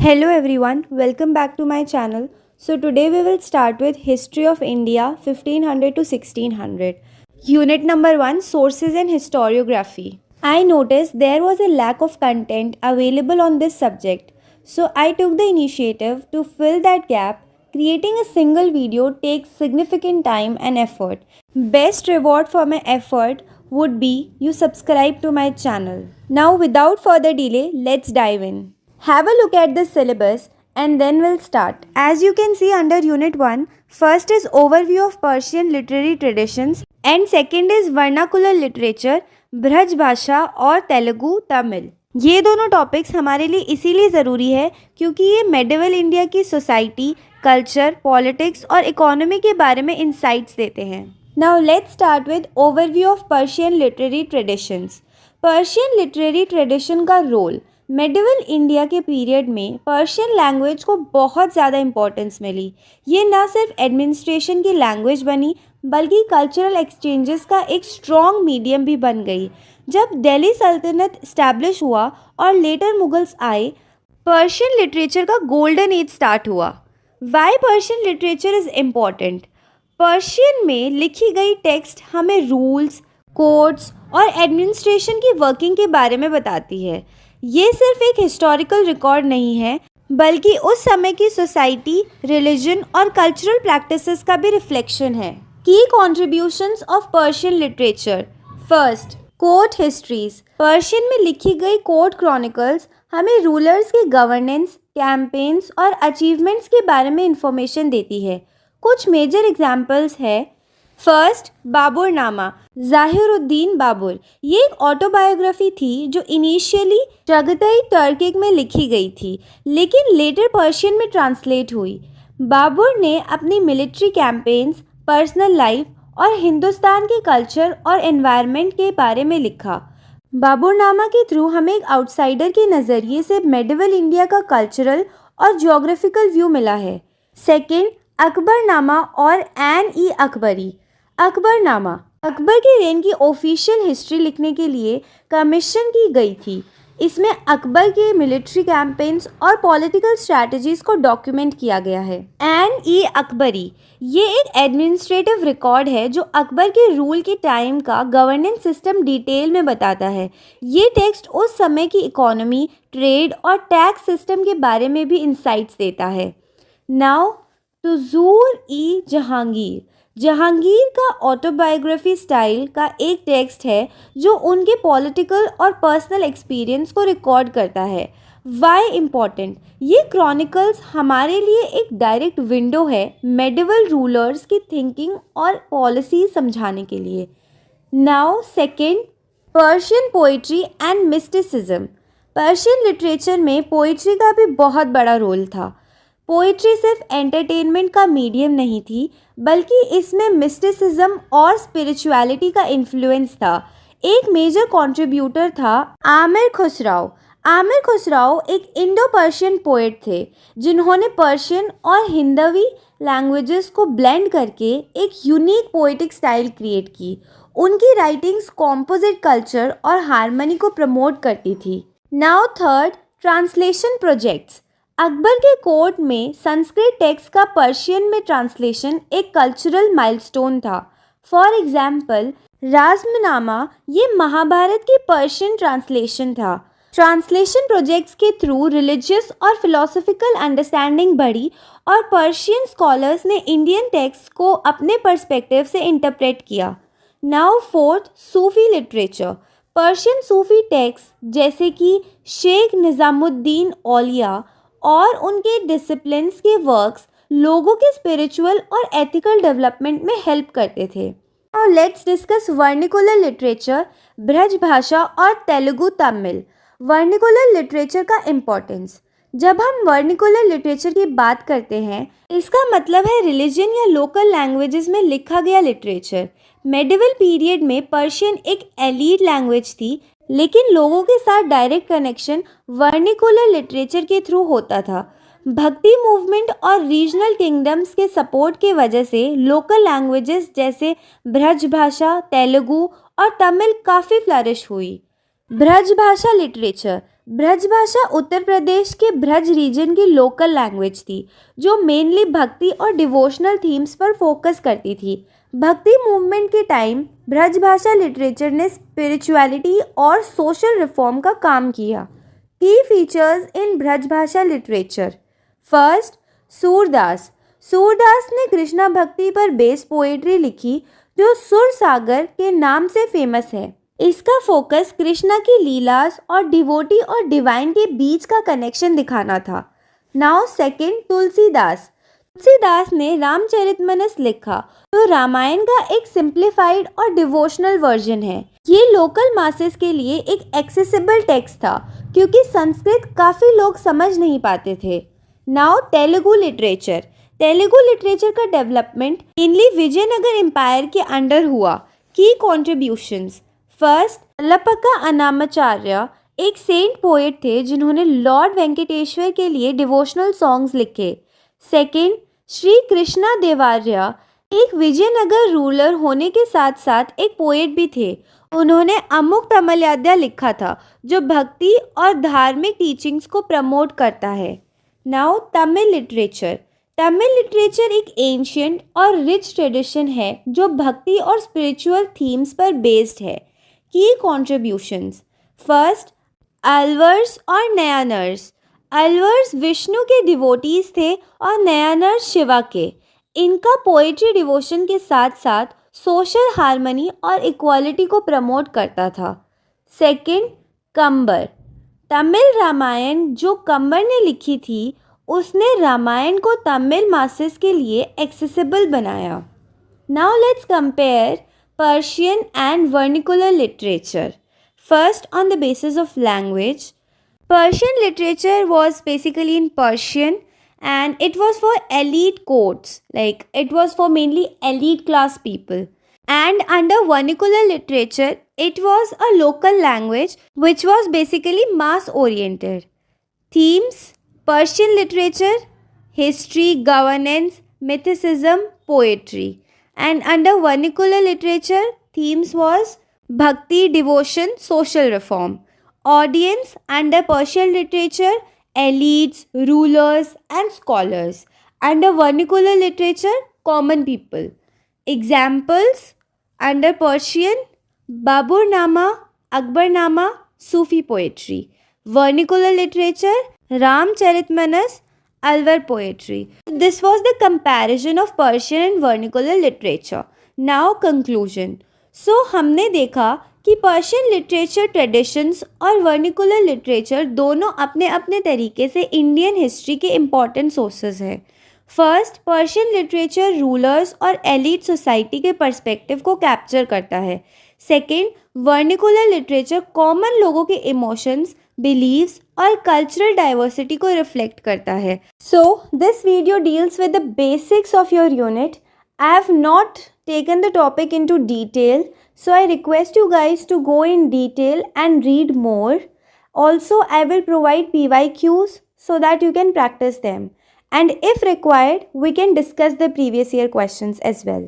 Hello everyone, welcome back to my channel. So today we will start with History of India 1500 to 1600. Unit number 1, Sources and Historiography. I noticed there was a lack of content available on this subject. So I took the initiative to fill that gap. Creating a single video takes significant time and effort. Best reward for my effort would be you subscribe to my channel. Now without further delay, let's dive in. Have a look at the syllabus and then we'll start. As you can see under Unit 1, first is overview of Persian literary traditions and second is vernacular literature, Braj भाषा और तेलुगु तमिल. ये दोनों topics हमारे लिए इसीलिए ज़रूरी है क्योंकि ये मेडिवल इंडिया की सोसाइटी, कल्चर, पॉलिटिक्स और इकोनॉमी के बारे में इंसाइट्स देते हैं. Now let's start with overview of Persian literary traditions. Persian literary tradition का रोल. मेडिवल इंडिया के पीरियड में पर्शियन लैंग्वेज को बहुत ज़्यादा इम्पोर्टेंस मिली. ये ना सिर्फ एडमिनिस्ट्रेशन की लैंग्वेज बनी बल्कि कल्चरल एक्सचेंजेस का एक स्ट्रॉन्ग मीडियम भी बन गई. जब दिल्ली सल्तनत इस्टेब्लिश हुआ और लेटर मुगल्स आए, पर्शियन लिटरेचर का गोल्डन एज स्टार्ट हुआ. Why Persian literature is important. पर्शियन में लिखी गई टेक्स्ट हमें रूल्स, कोड्स और एडमिनिस्ट्रेशन की वर्किंग के बारे में बताती है. ये सिर्फ एक हिस्टोरिकल रिकॉर्ड नहीं है बल्कि उस समय की सोसाइटी, रिलीजन और कल्चरल प्रैक्टिसेस का भी रिफ्लेक्शन है. की contributions of Persian literature. First, court histories. Persian में लिखी गई कोर्ट क्रॉनिकल्स हमें रूलर्स के गवर्नेंस, कैंपेन्स और अचीवमेंट्स के बारे में इंफॉर्मेशन देती है. कुछ मेजर एग्जाम्पल्स है. फर्स्ट, बाबुरनामा, ज़ाहिरुद्दीन बाबर. ये एक ऑटोबायोग्राफी थी जो इनिशियली चगताई टर्किक में लिखी गई थी लेकिन लेटर पर्शियन में ट्रांसलेट हुई. बाबर ने अपनी मिलिट्री कैंपेन्स, पर्सनल लाइफ और हिंदुस्तान के कल्चर और एनवायरनमेंट के बारे में लिखा. बाबुरनामा के थ्रू हमें एक आउटसाइडर के नज़रिए से मेडिवल इंडिया का कल्चरल और ज्योग्राफिकल व्यू मिला है. सेकेंड, अकबरनामा और एन ई अकबरी. अकबरनामा अकबर के रेन की ऑफिशियल हिस्ट्री लिखने के लिए कमीशन की गई थी. इसमें अकबर के मिलिट्री कैंपेन्स और पॉलिटिकल स्ट्रैटेजीज को डॉक्यूमेंट किया गया है. एन ई अकबरी ये एक एडमिनिस्ट्रेटिव रिकॉर्ड है जो अकबर के रूल के टाइम का गवर्नेंस सिस्टम डिटेल में बताता है. ये टेक्स्ट उस समय की इकोनॉमी, ट्रेड और टैक्स सिस्टम के बारे में भी इंसाइट्स देता है. नाउ तुजूर ई जहांगीर. जहांगीर का ऑटोबायोग्राफी स्टाइल का एक टेक्स्ट है जो उनके पॉलिटिकल और पर्सनल एक्सपीरियंस को रिकॉर्ड करता है. Y important. ये क्रॉनिकल्स हमारे लिए एक डायरेक्ट विंडो है मेडिवल रूलर्स की थिंकिंग और पॉलिसी समझाने के लिए. Now second, Persian poetry and mysticism. Persian literature में पोइट्री का भी बहुत बड़ा रोल था. पोइट्री सिर्फ एंटरटेनमेंट का मीडियम नहीं थी बल्कि इसमें मिस्टिसिज्म और स्पिरिचुअलिटी का इन्फ्लुएंस था. एक मेजर कंट्रीब्यूटर था आमिर खुसराव. आमिर खुसराव एक इंडो पर्शियन पोएट थे जिन्होंने पर्शियन और हिंदवी लैंग्वेजेस को ब्लेंड करके एक यूनिक पोएटिक स्टाइल क्रिएट की. उनकी राइटिंग्स कॉम्पोजिट कल्चर और हार्मनी को प्रमोट करती थी. Now third, translation projects. Akbar के कोर्ट में संस्कृत टेक्स्ट का पर्शियन में ट्रांसलेशन एक कल्चरल माइलस्टोन था. फॉर एग्जाम्पल, राज़मनामा ये महाभारत की पर्शियन ट्रांसलेशन था. ट्रांसलेशन प्रोजेक्ट्स के थ्रू रिलीजियस और फिलोसफिकल अंडरस्टैंडिंग बढ़ी और पर्शियन स्कॉलर्स ने इंडियन टेक्स्ट को अपने पर्सपेक्टिव से इंटरप्रेट किया. नाउ फोर्थ, सूफी लिटरेचर. पर्शियन सूफी टेक्स्ट जैसे कि शेख निज़ामुद्दीन औलिया और उनके डिसिप्लिन्स के वर्क्स लोगों के स्पिरिचुअल और एथिकल डेवलपमेंट में हेल्प करते थे. Now let's discuss vernacular literature, Braj भाषा और तेलुगु तमिल. वर्निकुलर लिटरेचर का इम्पोर्टेंस. जब हम वर्निकुलर लिटरेचर की बात करते हैं इसका मतलब है रिलीजन या लोकल लैंग्वेजेस में लिखा गया लिटरेचर. मेडिवल पीरियड में पर्शियन एक एलीट लैंग्वेज थी लेकिन लोगों के साथ डायरेक्ट कनेक्शन वर्निकुलर लिटरेचर के थ्रू होता था. भक्ति मूवमेंट और रीजनल किंगडम्स के सपोर्ट के वजह से लोकल लैंग्वेजेस जैसे ब्रज भाषा, तेलुगु और तमिल काफ़ी फ्लरिश हुई. ब्रज भाषा लिटरेचर. ब्रज भाषा उत्तर प्रदेश के ब्रज रीजन की लोकल लैंग्वेज थी जो मेनली भक्ति और डिवोशनल थीम्स पर फोकस करती थी। भक्ति मूवमेंट के टाइम ब्रज भाषा लिटरेचर ने स्पिरिचुअलिटी और सोशल रिफॉर्म का काम किया। की फीचर्स इन ब्रज भाषा लिटरेचर। फर्स्ट, सूरदास। सूरदास ने कृष्णा भक्ति पर बेस्ड पोएट्री लिखी जो सुर सागर के नाम से फेमस है। इसका फोकस कृष्णा की लीलास और डिवोटी और डिवाइन के बीच का कनेक्शन दिखाना था। Now second, Tulsidas. तुलसीदास ने रामचरितमानस लिखा तो रामायण का एक सिंप्लीफाइड और डिवोशनल वर्जन है। ये लोकल मासेस के लिए एक एक्सेसिबल टेक्स्ट था क्योंकि संस्कृत काफ़ी लोग समझ नहीं पाते थे। Now Telugu literature. Telugu literature का डेवलपमेंट मेनली विजयनगर एम्पायर के अंडर हुआ। की कॉन्ट्रीब्यूशंस। फर्स्ट, अल्लप्पका अन्नामाचार्य एक सेंट पोएट थे जिन्होंने लॉर्ड वेंकटेश्वर के लिए डिवोशनल सॉन्ग्स लिखे। सेकंड, श्री कृष्णा देवार्य एक विजयनगर रूलर होने के साथ साथ एक पोएट भी थे। उन्होंने अमुक तमल्याद्या लिखा था जो भक्ति और धार्मिक टीचिंग्स को प्रमोट करता है। Now Tamil literature. Tamil literature एक एंशियंट और रिच ट्रेडिशन है जो भक्ति और स्पिरिचुअल थीम्स पर बेस्ड है। की कॉन्ट्रीब्यूशंस। फर्स्ट, अल्वर्स और नयानर्स। अल्वर्स विष्णु के डिवोटीज थे और नयानर्स शिवा के। इनका पोएट्री डिवोशन के साथ साथ सोशल हार्मनी और इक्वालिटी को प्रमोट करता था। सेकंड, कंबर। तमिल रामायण जो कंबर ने लिखी थी उसने रामायण को तमिल मासेस के लिए एक्सेसिबल बनाया। Now let's compare Persian and vernacular literature. First, on the basis of language, Persian literature was basically in Persian and it was for elite courts, like it was for mainly elite class people. And under vernacular literature, it was a local language which was basically mass oriented. Themes: Persian literature, history, governance, mythicism, poetry. And under vernacular literature, themes was bhakti, devotion, social reform. Audience under Persian literature, elites, rulers and scholars. Under vernacular literature, common people. Examples under Persian, Baburnama, Akbarnama, Sufi poetry. Vernacular literature, Ramcharitmanas, Alwar poetry. This was the comparison of Persian and vernacular literature. Now conclusion. So हमने देखा कि Persian literature traditions और vernacular literature दोनों अपने अपने तरीके से Indian history के इम्पॉर्टेंट सोर्सेज हैं। फर्स्ट, पर्शियन लिटरेचर रूलर्स और एलिट सोसाइटी के पर्सपेक्टिव को कैप्चर करता है। सेकेंड, वर्निकुलर लिटरेचर कॉमन लोगों के इमोशंस, बिलीव्स और कल्चरल डाइवर्सिटी को रिफ्लेक्ट करता है। So this video deals with the basics of your unit. I have not taken the topic into detail, so I request you guys to go in detail and read more. Also, I will provide PYQs so that you can practice them, and if required we can discuss the previous year questions as well.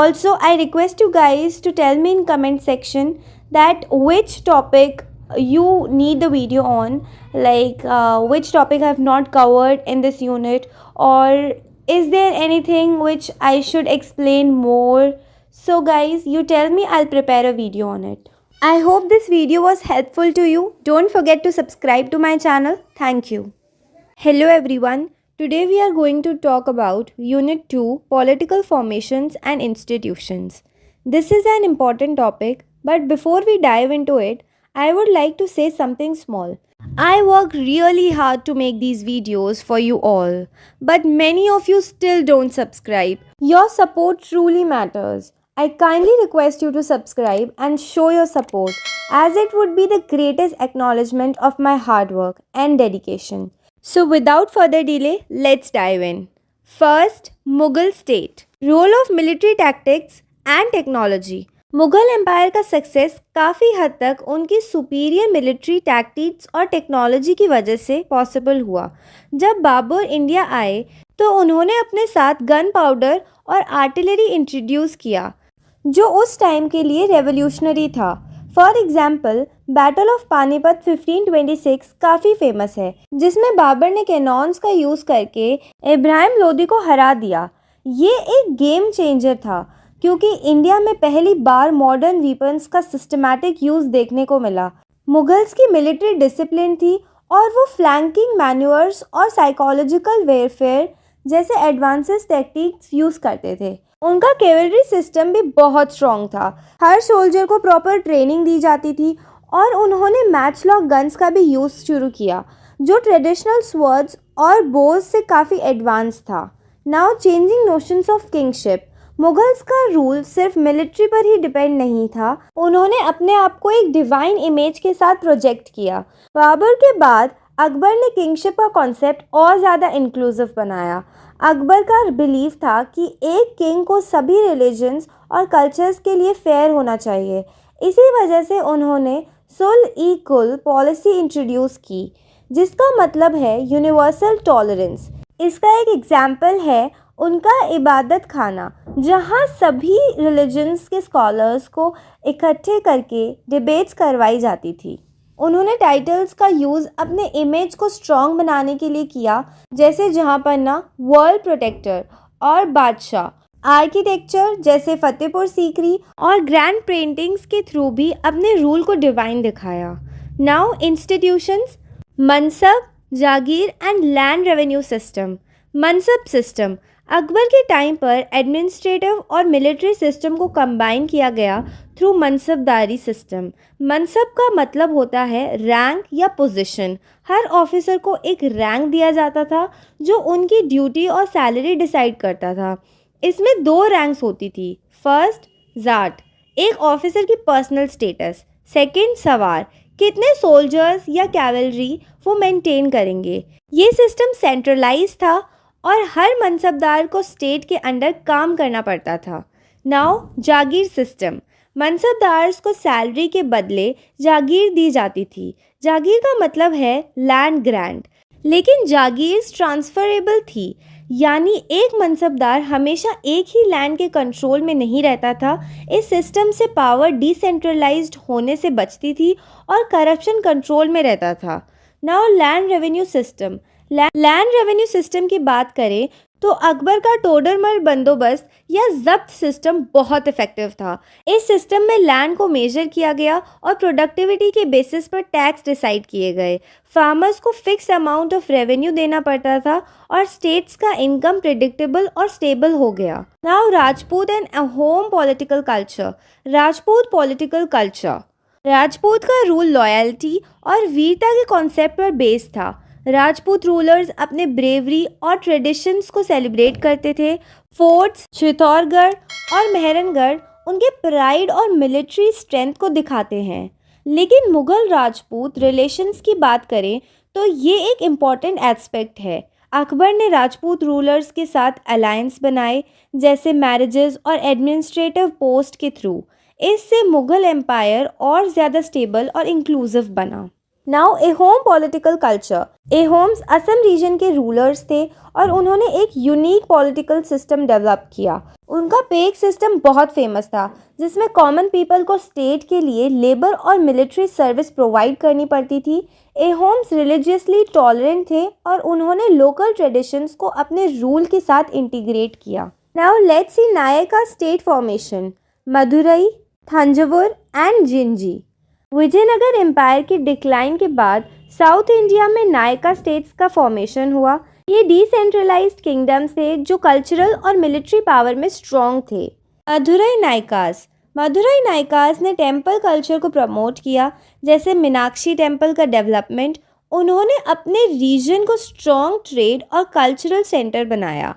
Also, I request you guys to tell me in comment section that which topic you need the video on, like which topic I have not covered in this unit, or is there anything which I should explain more? So guys, you tell me, I'll prepare a video on it. I hope this video was helpful to you. Don't forget to subscribe to my channel. Thank you. Hello everyone. Today we are going to talk about Unit 2, Political Formations and Institutions. This is an important topic, but before we dive into it, I would like to say something small. I work really hard to make these videos for you all, but many of you still don't subscribe. Your support truly matters. I kindly request you to subscribe and show your support, as it would be the greatest acknowledgement of my hard work and dedication. So without further delay, let's dive in. First, Mughal state. Role of military tactics and technology. Mughal empire का success काफ़ी हद तक उनकी superior military tactics और technology की वजह से possible हुआ। जब बाबर इंडिया आए तो उन्होंने अपने साथ गन पाउडर और आर्टिलरी इंट्रोड्यूस किया जो उस टाइम के लिए रेवोल्यूशनरी था। For example battle of Panipat 1526 काफ़ी फेमस है, जिसमें बाबर ने कैनॉन्स का यूज़ करके इब्राहिम लोदी को हरा दिया। ये एक गेम चेंजर था क्योंकि इंडिया में पहली बार मॉडर्न वीपन्स का सिस्टमैटिक यूज़ देखने को मिला। मुगल्स की मिलिट्री डिसिप्लिन थी और वो फ्लैंकिंग मैन्यूअर्स और साइकोलॉजिकल वेयरफेयर जैसे एडवांसेस टेक्निक्स यूज़ करते थे। उनका कैवलरी सिस्टम भी बहुत स्ट्रॉन्ग था। हर सोल्जर को प्रॉपर ट्रेनिंग दी जाती थी और उन्होंने मैच लॉक गन्स का भी यूज़ शुरू किया, जो ट्रेडिशनल स्वर्ड्स और बोज से काफ़ी एडवांस था। Now changing notions of kingship. Mughals का रूल सिर्फ मिलिट्री पर ही डिपेंड नहीं था, उन्होंने अपने आप को एक डिवाइन इमेज के साथ प्रोजेक्ट किया। बाबर के बाद अकबर ने किंगशिप का कॉन्सेप्ट और ज़्यादा इंक्लूसिव बनाया। अकबर का बिलीव था कि एक किंग को सभी रिलीजन्स और कल्चर्स के लिए फेयर होना चाहिए। इसी वजह से उन्होंने सुल ई कुल पॉलिसी इंट्रोड्यूस की, जिसका मतलब है यूनिवर्सल टॉलरेंस। इसका एक एग्जाम्पल है उनका इबादत खाना, जहाँ सभी रिलीजन्स के स्कॉलर्स को इकट्ठे करके डिबेट्स करवाई जाती थी। उन्होंने टाइटल्स का यूज़ अपने इमेज को स्ट्रॉन्ग बनाने के लिए किया, जैसे जहाँपन्ना, वर्ल्ड प्रोटेक्टर और बादशाह। आर्किटेक्चर जैसे फतेहपुर सीकरी और ग्रैंड पेंटिंग्स के थ्रू भी अपने रूल को डिवाइन दिखाया। नाउ इंस्टीट्यूशंस, मनसब, जागीर एंड लैंड रेवेन्यू सिस्टम। मनसब सिस्टम अकबर के टाइम पर एडमिनिस्ट्रेटिव और मिलिट्री सिस्टम को कंबाइन किया गया थ्रू मनसबदारी सिस्टम। मनसब का मतलब होता है रैंक या पोजीशन। हर ऑफिसर को एक रैंक दिया जाता था जो उनकी ड्यूटी और सैलरी डिसाइड करता था। इसमें 2 रैंक्स होती थी। फर्स्ट जाट, एक ऑफिसर की पर्सनल स्टेटस। सेकंड सवार, कितने सोल्जर्स या कैवलरी वो मेंटेन करेंगे। ये सिस्टम सेंट्रलाइज था और हर मनसबदार को स्टेट के अंडर काम करना पड़ता था। नाउ जागीर सिस्टम, मनसबदार्स को सैलरी के बदले जागीर दी जाती थी। जागीर का मतलब है लैंड ग्रांट, लेकिन जागीर ट्रांसफरेबल थी, यानी एक मनसबदार हमेशा एक ही लैंड के कंट्रोल में नहीं रहता था। इस सिस्टम से पावर डिसेंट्रलाइज्ड होने से बचती थी और करप्शन कंट्रोल में रहता था। Now land revenue system. Land revenue system की बात करें तो अकबर का टोडरमल बंदोबस्त या जब्त सिस्टम बहुत इफेक्टिव था। इस सिस्टम में लैंड को मेजर किया गया और प्रोडक्टिविटी के बेसिस पर टैक्स डिसाइड किए गए। फार्मर्स को फिक्स अमाउंट ऑफ रेवेन्यू देना पड़ता था और स्टेट्स का इनकम प्रिडिक्टेबल और स्टेबल हो गया। Now Rajput and Ahom political culture. Rajput political culture, Rajput का रूल लॉयल्टी और वीरता के कॉन्सेप्ट पर बेस्ड था। राजपूत रूलर्स अपने ब्रेवरी और ट्रेडिशंस को सेलिब्रेट करते थे। फोर्ट्स चित्तौड़गढ़ और मेहरनगढ़ उनके प्राइड और मिलिट्री स्ट्रेंथ को दिखाते हैं। लेकिन मुग़ल राजपूत रिलेशंस की बात करें तो ये एक इम्पॉर्टेंट एस्पेक्ट है। अकबर ने राजपूत रूलर्स के साथ अलायंस बनाए, जैसे मैरिजेस और एडमिनिस्ट्रेटिव पोस्ट के थ्रू। इससे मुग़ल एम्पायर और ज़्यादा स्टेबल और इंक्लूसिव बना। Now Ahom political culture. Ahoms Assam region के रूलर्स थे और उन्होंने एक यूनिक पॉलिटिकल सिस्टम डेवलप किया। उनका पेक सिस्टम बहुत फेमस था, जिसमें कॉमन पीपल को स्टेट के लिए लेबर और मिलिट्री सर्विस प्रोवाइड करनी पड़ती थी। एहोम्स रिलीजियसली टॉलरेंट थे और उन्होंने लोकल ट्रेडिशंस को अपने रूल के साथ इंटीग्रेट किया। Now let's see Nayaka state formation. Madurai, Thanjavur and Gingee. Vijayanagara empire की डिक्लाइन के बाद साउथ इंडिया में नायका स्टेट्स का फॉर्मेशन हुआ। ये डिसेंट्रलाइज्ड किंगडम्स थे जो कल्चरल और मिलिट्री पावर में स्ट्रॉन्ग थे। मदुरई नायकास। मदुरई नायकास ने टेम्पल कल्चर को प्रमोट किया, जैसे मीनाक्षी टेम्पल का डेवलपमेंट। उन्होंने अपने रीजन को स्ट्रॉन्ग ट्रेड और कल्चरल सेंटर बनाया।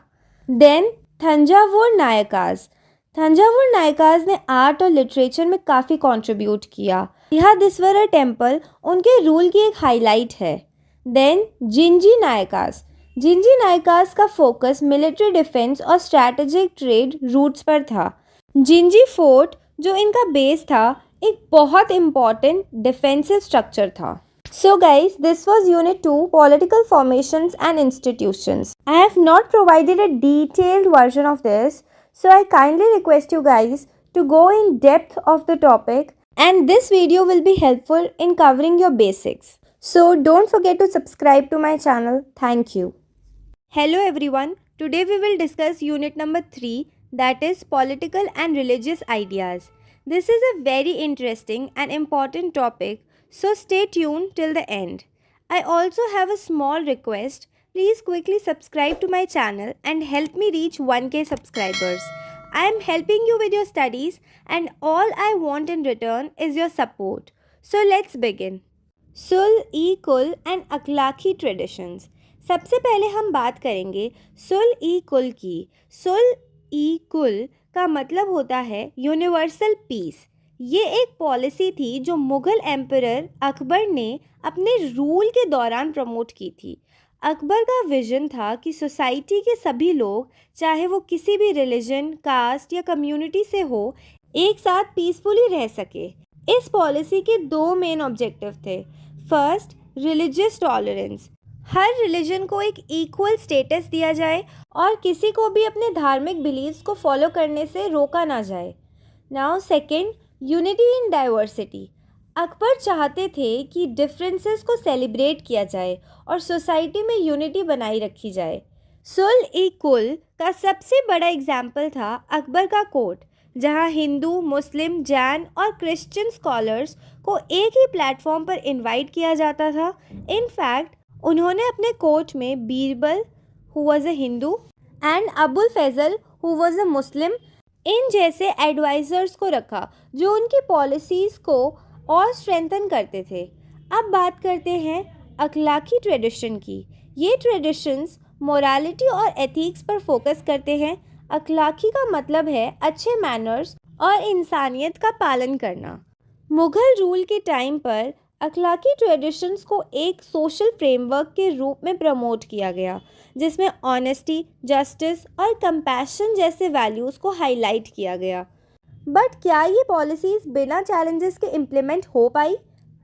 देन थंजावुर नायकास। थंजावुर नायकास ने आर्ट और लिटरेचर में काफ़ी कंट्रीब्यूट किया। बृहदीश्वरर टेम्पल उनके रूल की एक हाईलाइट है। देन जिंजी नायकास। जिंजी नायकास का फोकस मिलिट्री डिफेंस और स्ट्रैटेजिक ट्रेड रूट्स पर था। जिंजी फोर्ट जो इनका बेस था, एक बहुत इम्पॉर्टेंट डिफेंसिव स्ट्रक्चर था। So guys, this was Unit 2, Political Formations and Institutions. I have not provided a detailed version of this, so I kindly request you guys to go in depth of the topic and this video will be helpful in covering your basics. So don't forget to subscribe to my channel. Thank you. Hello everyone. Today we will discuss unit number 3, that is political and religious ideas. This is a very interesting and important topic, so stay tuned till the end. I also have a small request. Please quickly subscribe to my channel and help me reach 1k subscribers. I am helping you with your studies and all I want in return is your support. So let's begin. Sul-e-Kul and अखलाकी traditions. सबसे पहले हम बात करेंगे सुल-ई-कुल की। सुल-ई-कुल का मतलब होता है यूनिवर्सल पीस। ये एक पॉलिसी थी जो मुग़ल एम्परर अकबर ने अपने रूल के दौरान प्रमोट की थी। अकबर का विजन था कि सोसाइटी के सभी लोग, चाहे वो किसी भी रिलीजन, कास्ट या कम्युनिटी से हो, एक साथ पीसफुली रह सके। इस पॉलिसी के 2 मेन ऑब्जेक्टिव थे। First, religious tolerance. हर रिलीजन को एक इक्वल स्टेटस दिया जाए और किसी को भी अपने धार्मिक बिलीव्स को फॉलो करने से रोका ना जाए। Now second, unity in diversity. Akbar चाहते थे कि डिफरेंसेस को सेलिब्रेट किया जाए और सोसाइटी में यूनिटी बनाई रखी जाए। सुल-ई-कुल का सबसे बड़ा एग्जाम्पल था अकबर का कोर्ट, जहां हिंदू, मुस्लिम, जैन और क्रिश्चियन स्कॉलर्स को एक ही प्लेटफॉर्म पर इनवाइट किया जाता था। इनफैक्ट उन्होंने अपने कोर्ट में Birbal, who was a Hindu, and Abul Fazl, who was a Muslim, इन जैसे एडवाइज़र्स को रखा जो उनकी पॉलिसीज़ को और स्ट्रेंथन करते थे। अब बात करते हैं अखलाकी ट्रेडिशन की। ये ट्रेडिशंस मोरालिटी और एथिक्स पर फोकस करते हैं। अखलाकी का मतलब है अच्छे मैनर्स और इंसानियत का पालन करना। मुग़ल रूल के टाइम पर अखलाकी ट्रेडिशंस को एक सोशल फ्रेमवर्क के रूप में प्रमोट किया गया, जिसमें ऑनेस्टी, जस्टिस और कंपैशन जैसे वैल्यूज़ को हाईलाइट किया गया। बट क्या ये पॉलिसीज़ बिना चैलेंजेस के इम्प्लीमेंट हो पाई?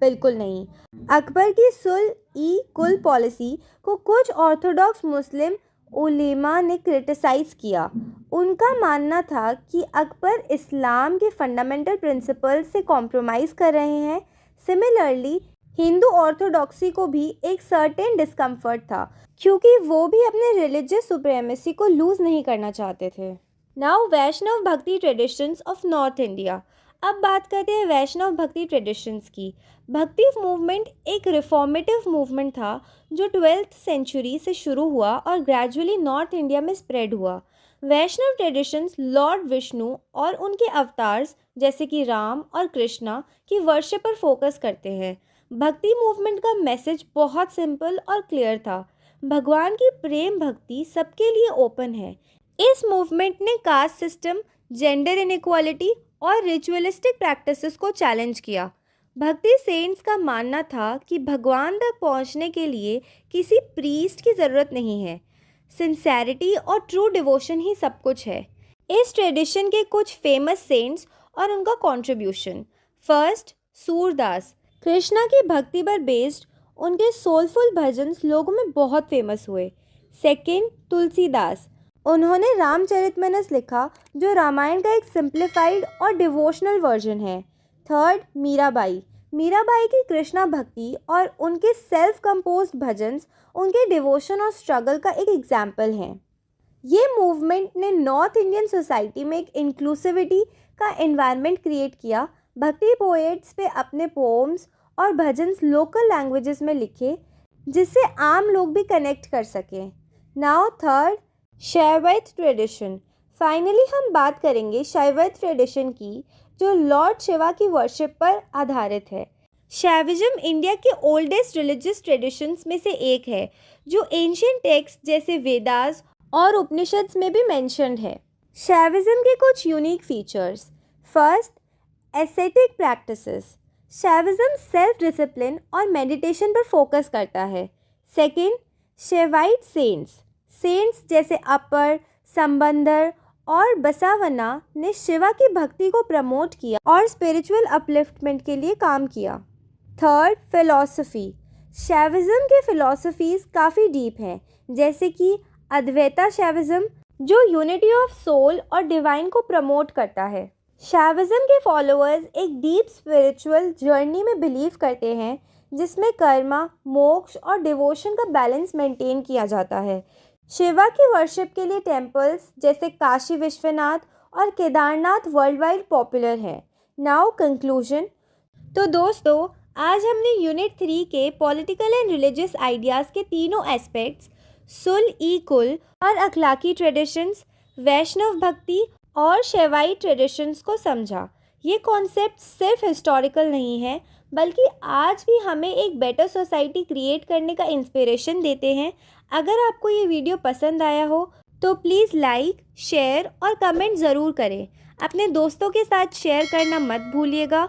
बिल्कुल नहीं। अकबर की सुल-ई-कुल पॉलिसी को कुछ ऑर्थोडॉक्स मुस्लिम उलेमा ने क्रिटिसाइज़ किया। उनका मानना था कि अकबर इस्लाम के फंडामेंटल प्रिंसिपल्स से कॉम्प्रोमाइज़ कर रहे हैं। सिमिलरली हिंदू ऑर्थोडॉक्सी को भी एक सर्टेन डिस्कम्फर्ट था, क्योंकि वो भी अपने रिलीजियस सुप्रीमेसी को लूज़ नहीं करना चाहते थे। नाउ वैष्णव भक्ति ट्रेडिशंस ऑफ नॉर्थ इंडिया। अब बात करते हैं वैष्णव भक्ति ट्रेडिशंस की। भक्ति मूवमेंट एक रिफॉर्मेटिव मूवमेंट था जो 12th सेंचुरी से शुरू हुआ और ग्रेजुअली नॉर्थ इंडिया में स्प्रेड हुआ। वैष्णव ट्रेडिशंस लॉर्ड विष्णु और उनके अवतार्स जैसे कि राम और कृष्णा की वर्शिप पर फोकस करते हैं। भक्ति मूवमेंट का मैसेज बहुत सिंपल और क्लियर था। भगवान की प्रेम भक्ति सबके लिए ओपन है। इस मूवमेंट ने कास्ट सिस्टम, जेंडर इनइक्वालिटी और रिचुअलिस्टिक प्रैक्टिसेस को चैलेंज किया। भक्ति सेंट्स का मानना था कि भगवान तक पहुंचने के लिए किसी प्रीस्ट की ज़रूरत नहीं है। सिंसेरिटी और ट्रू डिवोशन ही सब कुछ है। इस ट्रेडिशन के कुछ फेमस सेंट्स और उनका कंट्रीब्यूशन। फर्स्ट, सूरदास। कृष्णा की भक्ति पर बेस्ड उनके सोलफुल भजन्स लोगों में बहुत फेमस हुए। सेकेंड, तुलसीदास। उन्होंने रामचरितमानस लिखा, जो रामायण का एक सिंप्लीफाइड और डिवोशनल वर्जन है। थर्ड, मीराबाई। मीराबाई की कृष्णा भक्ति और उनके सेल्फ कंपोज्ड भजन्स उनके डिवोशन और स्ट्रगल का एक एग्जाम्पल हैं। ये मूवमेंट ने नॉर्थ इंडियन सोसाइटी में एक इंक्लूसिविटी का एनवायरनमेंट क्रिएट किया। भक्ति पोएट्स पे अपने पोम्स और भजन्स लोकल लैंग्वेजेस में लिखे, जिससे आम लोग भी कनेक्ट कर सकें। Now third, Shaivite tradition. Finally हम बात करेंगे शैवैत ट्रेडिशन की, जो लॉर्ड शिवा की वर्शिप पर आधारित है। शैविज्म इंडिया के ओल्डेस्ट रिलीजियस ट्रेडिशंस में से एक है, जो एंशिएंट टेक्स्ट जैसे वेदास और उपनिषद्स में भी मेंशन्ड है। शैविज्म के कुछ unique features. First, aesthetic practices. Shaivism self discipline और मेडिटेशन पर फोकस करता है। सेकेंड, शैवाइट सेंट्स जैसे अपर, संबंदर और बसावन्ना ने शिवा की भक्ति को प्रमोट किया और स्पिरिचुअल अपलिफ्टमेंट के लिए काम किया। Third, philosophy. शैविज्म के फिलॉसफीज़ काफ़ी डीप हैं, जैसे कि अद्वैता शैविज्म, जो यूनिटी ऑफ सोल और डिवाइन को प्रमोट करता है। शैविज्म के फॉलोअर्स एक डीप स्पिरिचुअल जर्नी में बिलीव करते हैं जिसमें कर्मा, मोक्ष और डिवोशन का बैलेंस मेंटेन किया जाता है। शिवा की वर्शिप के लिए टेम्पल्स जैसे काशी विश्वनाथ और केदारनाथ वर्ल्ड वाइड पॉपुलर है। Now conclusion. तो दोस्तों, आज हमने यूनिट 3 के पॉलिटिकल एंड रिलीजियस आइडियाज़ के तीनों एस्पेक्ट्स सुल ई कुल और अखलाकी ट्रेडिशंस, वैष्णव भक्ति और शैवाई ट्रेडिशंस को समझा। ये कॉन्सेप्ट सिर्फ हिस्टोरिकल नहीं है बल्कि आज भी हमें एक बेटर सोसाइटी क्रिएट करने का इंस्पिरेशन देते हैं। अगर आपको ये वीडियो पसंद आया हो तो प्लीज़ लाइक, शेयर और कमेंट ज़रूर करें। अपने दोस्तों के साथ शेयर करना मत भूलिएगा।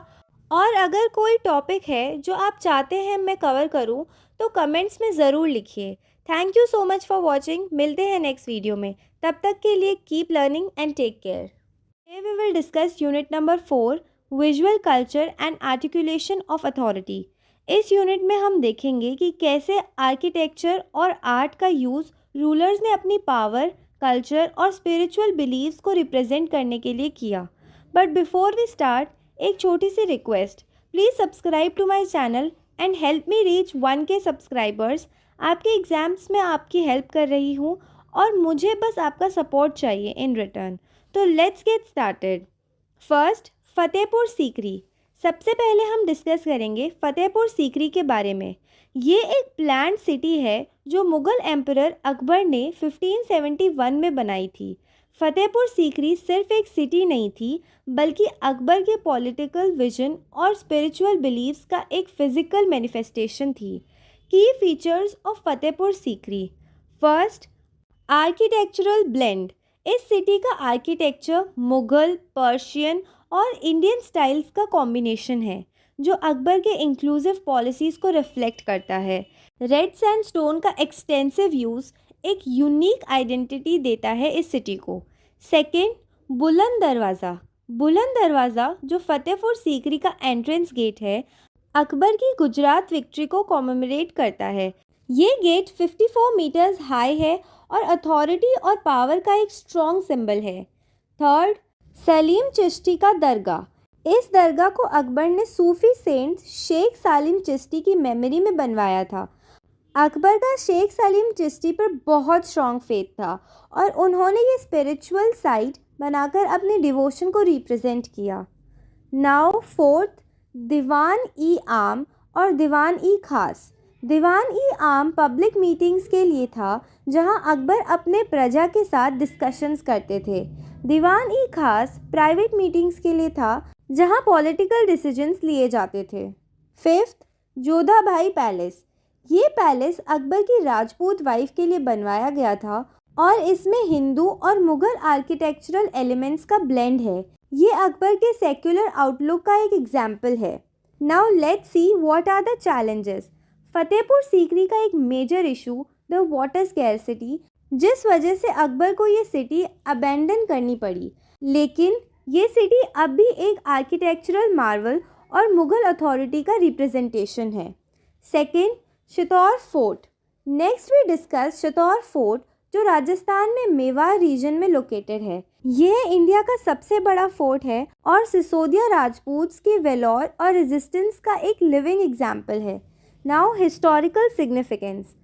और अगर कोई टॉपिक है जो आप चाहते हैं मैं कवर करूं तो कमेंट्स में ज़रूर लिखिए। Thank you so much for watching. मिलते हैं नेक्स्ट वीडियो में। तब तक के लिए keep learning and take care. Today we will discuss unit number 4 visual culture and articulation of authority. इस यूनिट में हम देखेंगे कि कैसे आर्किटेक्चर और आर्ट का यूज़ रूलर्स ने अपनी पावर, कल्चर और स्पिरिचुअल बिलीव्स को रिप्रेजेंट करने के लिए किया। बट बिफोर वी स्टार्ट, एक छोटी सी request, please subscribe to my channel and help me reach 1K subscribers. आपके एग्ज़ाम्स में आपकी हेल्प कर रही हूँ और मुझे बस आपका सपोर्ट चाहिए इन रिटर्न। तो let's get started. First, Fatehpur Sikri. सबसे पहले हम डिस्कस करेंगे फतेहपुर सीकरी के बारे में। ये एक प्लान्ड सिटी है जो मुग़ल एम्परर अकबर ने 1571 में बनाई थी। फतेहपुर सीकरी सिर्फ एक सिटी नहीं थी बल्कि अकबर के पॉलिटिकल विजन और स्पिरिचुअल बिलीव्स का एक फिजिकल मैनिफेस्टेशन थी। की features of Fatehpur Sikri. First, architectural blend. इस सिटी का आर्किटेक्चर मुग़ल, पर्शियन और इंडियन स्टाइल्स का कॉम्बिनेशन है जो अकबर के इंक्लूसिव पॉलिसीज़ को रिफ्लेक्ट करता है। रेड सैंडस्टोन का एक्सटेंसिव यूज़ एक यूनिक आइडेंटिटी देता है इस सिटी को। सेकंड, बुलंद दरवाज़ा। बुलंद दरवाज़ा जो फतेहपुर सीकरी का एंट्रेंस गेट है, अकबर की गुजरात विक्ट्री को कॉमेमोरेट करता है। ये गेट 54 मीटर्स हाई है और अथॉरिटी और पावर का एक स्ट्रॉन्ग सिंबल है। थर्ड, सलीम चिश्ती का दरगाह। इस दरगाह को अकबर ने सूफी सेंट शेख सालिम चिश्ती की मेमोरी में बनवाया था। अकबर का शेख सलीम चिश्ती पर बहुत स्ट्रॉन्ग फेथ था और उन्होंने ये स्पिरिचुअल साइट बनाकर अपने डिवोशन को रिप्रेजेंट किया। नाउ फोर्थ, दीवान ई आम और दीवान ई खास। दीवान ई आम पब्लिक मीटिंग्स के लिए था जहां अकबर अपने प्रजा के साथ डिस्कशंस करते थे। दीवान ई खास प्राइवेट मीटिंग्स के लिए था जहां पॉलिटिकल डिसीजंस लिए जाते थे। फिफ्थ, जोधा भाई पैलेस। ये पैलेस अकबर की राजपूत वाइफ के लिए बनवाया गया था और इसमें हिंदू और मुग़ल आर्किटेक्चरल एलिमेंट्स का ब्लेंड है। ये अकबर के सेक्युलर आउटलुक का एक एग्जाम्पल है। Now let's see what are the challenges. Fatehpur Sikri का एक major issue the water scarcity, जिस वजह से अकबर को ये सिटी अबैंडन करनी पड़ी। लेकिन ये सिटी अब भी एक आर्किटेक्चरल मार्वल और मुग़ल अथॉरिटी का रिप्रेजेंटेशन है। Second, Chittor fort. Next we discuss Chittor fort जो राजस्थान में मेवाड़ रीजन में लोकेटेड है। यह इंडिया का सबसे बड़ा फोर्ट है और सिसोदिया राजपूत्स की वेलोर और रेजिस्टेंस का एक लिविंग एग्जाम्पल है। Now historical significance.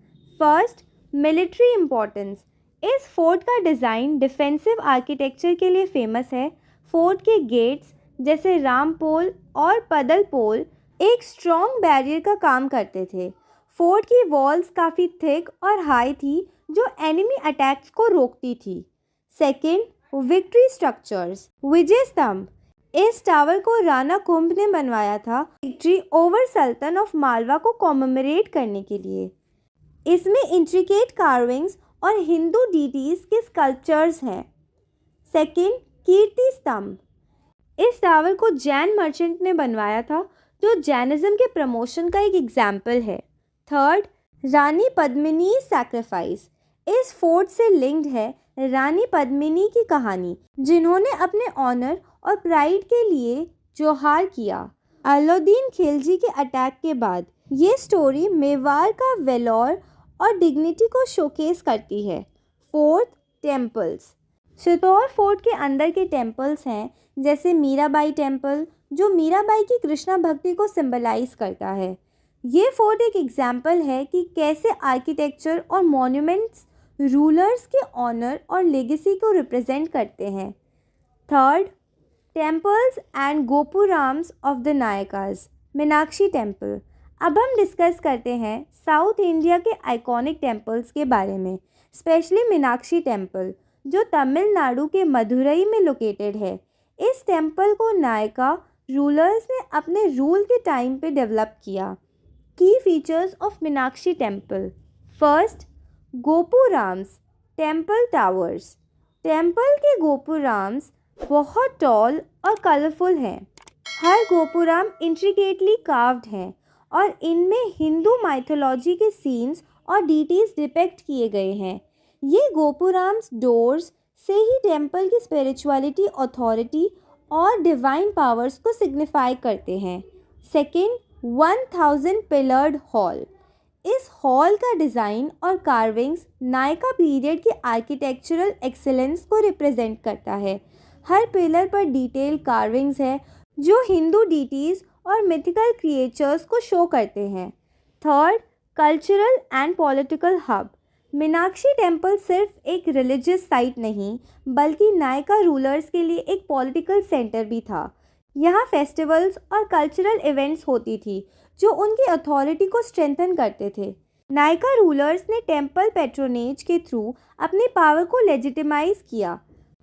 First, military importance. इस फोर्ट का डिज़ाइन डिफेंसिव आर्किटेक्चर के लिए फेमस है। फोर्ट के गेट्स जैसे रामपोल और पदल पोल एक स्ट्रॉन्ग बैरियर का काम करते थे। फोर्ट की वॉल्स काफ़ी थिक और हाई थी जो एनिमी अटैक्स को रोकती थी। Second, victory structures. विजय स्तंभ। इस टावर को राणा कुंभ ने बनवाया था विक्ट्री ओवर सल्तन ऑफ मालवा को कॉमेमोरेट करने के लिए। इसमें इंट्रिकेट कार्विंग्स और हिंदू डीटीज के स्कल्पचर्स हैं। सेकेंड, कीर्ति स्तंभ। इस टावर को जैन मर्चेंट ने बनवाया था जो जैनिज्म के प्रमोशन का एक एग्जाम्पल है। थर्ड, रानी पद्मिनी सैक्रिफाइस। इस फोर्ट से लिंक्ड है रानी पद्मिनी की कहानी जिन्होंने अपने ऑनर और प्राइड के लिए जोहार किया अलाउद्दीन खिलजी के अटैक के बाद। ये स्टोरी मेवाड़ का वेलोर और डिग्निटी को शोकेस करती है। Fourth, temples. चित्तौड़ फोर्ट के अंदर के टेम्पल्स हैं जैसे मीराबाई टेम्पल, जो मीराबाई की कृष्णा भक्ति को सिंबलाइज करता है। ये फोर्ट एक एग्जाम्पल है कि कैसे आर्किटेक्चर और मॉन्यूमेंट्स रूलर्स के ऑनर और लेगेसी को रिप्रेजेंट करते हैं। Third, temples and gopurams of the Nayakas. Meenakshi temple. अब हम डिस्कस करते हैं साउथ इंडिया के आइकॉनिक टेम्पल्स के बारे में, स्पेशली मीनाक्षी टेम्पल जो तमिलनाडु के मदुरई में लोकेटेड है। इस टेम्पल को नायका रूलर्स ने अपने रूल के टाइम पे डेवलप किया। Key features of Meenakshi temple. First, gopurams, temple towers. Temple के गोपुराम्स बहुत टॉल और कलरफुल हैं। हर गोपुराम इंट्रिकेटली कार्व्ड हैं और इनमें हिंदू माइथोलॉजी के सीन्स और डिटेल्स डिपेक्ट किए गए हैं। ये गोपुराम्स डोर्स से ही टेम्पल की स्पिरिचुअलिटी, अथॉरिटी और डिवाइन पावर्स को सिग्निफाई करते हैं। Second, 1000 pillared hall. इस हॉल का डिज़ाइन और कार्विंग्स नायका पीरियड की आर्किटेक्चरल एक्सीलेंस को रिप्रेजेंट करता है। हर पिलर पर डिटेल कार्विंग्स है जो हिंदू डीटीज़ और मिथिकल क्रिएचर्स को शो करते हैं। Third, cultural and political hub. Meenakshi temple सिर्फ एक रिलीजियस साइट नहीं बल्कि नायका रूलर्स के लिए एक पॉलिटिकल सेंटर भी था। यहाँ फेस्टिवल्स और कल्चरल इवेंट्स होती थी जो उनकी अथॉरिटी को स्ट्रेंथन करते थे। नायका रूलर्स ने टेम्पल पैट्रोनेज के थ्रू अपनी पावर को लेजिटिमाइज किया।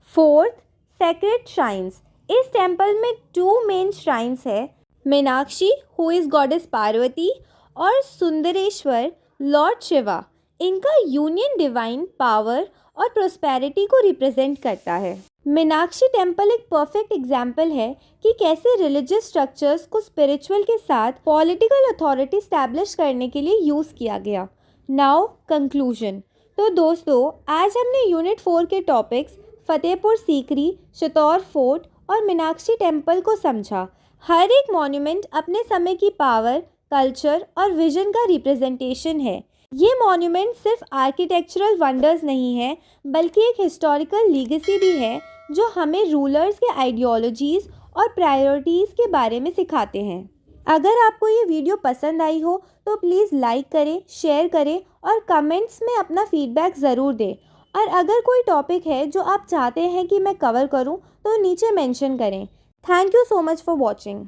Fourth, sacred shrines. इस टेम्पल में 2 मेन श्राइन्स है, Meenakshi who is goddess Parvati और सुंदरेश्वर लॉर्ड शिवा। इनका यूनियन डिवाइन पावर और प्रोस्पेरिटी को रिप्रेजेंट करता है। मीनाक्षी टेम्पल एक परफेक्ट एग्जाम्पल है कि कैसे रिलीजियस स्ट्रक्चर्स को स्पिरिचुअल के साथ पॉलिटिकल अथॉरिटी स्टैब्लिश करने के लिए यूज़ किया गया। Now conclusion. तो दोस्तों, आज हमने यूनिट 4 के टॉपिक्स फतेहपुर सीकरी, चित्तौड़ फोर्ट और मीनाक्षी टेम्पल को समझा। हर एक मॉन्यूमेंट अपने समय की पावर, कल्चर और विजन का रिप्रेजेंटेशन है। ये मॉन्यूमेंट सिर्फ आर्किटेक्चरल वंडर्स नहीं है बल्कि एक हिस्टोरिकल लीगेसी भी है जो हमें रूलर्स के आइडियोलॉजीज़ और प्रायोरिटीज़ के बारे में सिखाते हैं। अगर आपको ये वीडियो पसंद आई हो तो प्लीज़ लाइक करें, शेयर करें और कमेंट्स में अपना फीडबैक ज़रूर दें। और अगर कोई टॉपिक है जो आप चाहते हैं कि मैं कवर करूं तो नीचे मेंशन करें। Thank you so much for watching.